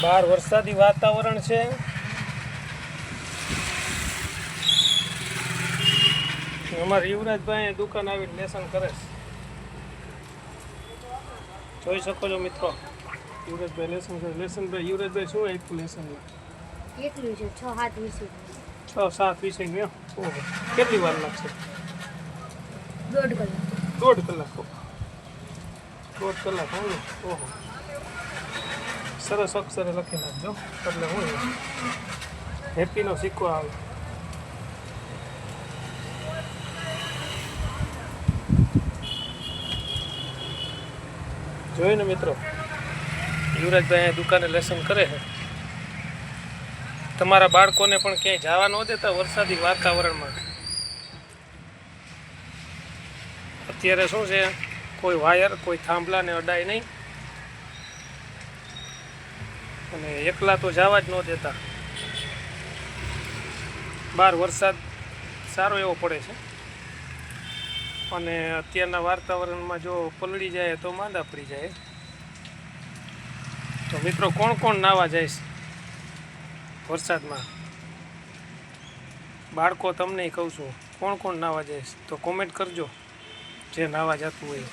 બહાર વરસાદી વાતાવરણ છે. અમારા યુવરાજભાઈ દુકાન આવીને લેસન કરે છે. જોઈ શકો છો મિત્રો, યુવરાજભાઈ લેસન કરે. લેસનભાઈ યુવરાજભાઈ શું આપ્યું લેસનમાં? એકલું છે 6-7 વિષય. 6-7 વિષય. ઓહો, કેટલી વાર લાગશે? 1.5 કલાક. 1.5 કલાક. 1.5 કલાક. ઓહો, સરસ અક્ષરે લખી નાખજો એટલે હું હેપીનો સિક્કો આવે. જોયું ને મિત્રો, યુવરાજભાઈ અહીંયા દુકાને લેસન કરે છે. તમારા બાળકોને પણ ક્યાંય જવા ન દેતા વરસાદી વાતાવરણમાં. અત્યારે શું છે, કોઈ વાયર કોઈ થાંભલાને અડાય નહીં અને એકલા તો જવા જ ન દેતા. બહાર વરસાદ સારો એવો પડે છે અને અત્યારના વાતાવરણમાં જો પલળી જાય તો માંદા પડી જાય. તો મિત્રો, કોણ કોણ નાવા જાય છે વરસાદમાં? બાળકો તમને કહું છું, કોણ કોણ નાવા જાય છે તો કોમેન્ટ કરજો જે નાવા જતું હોય.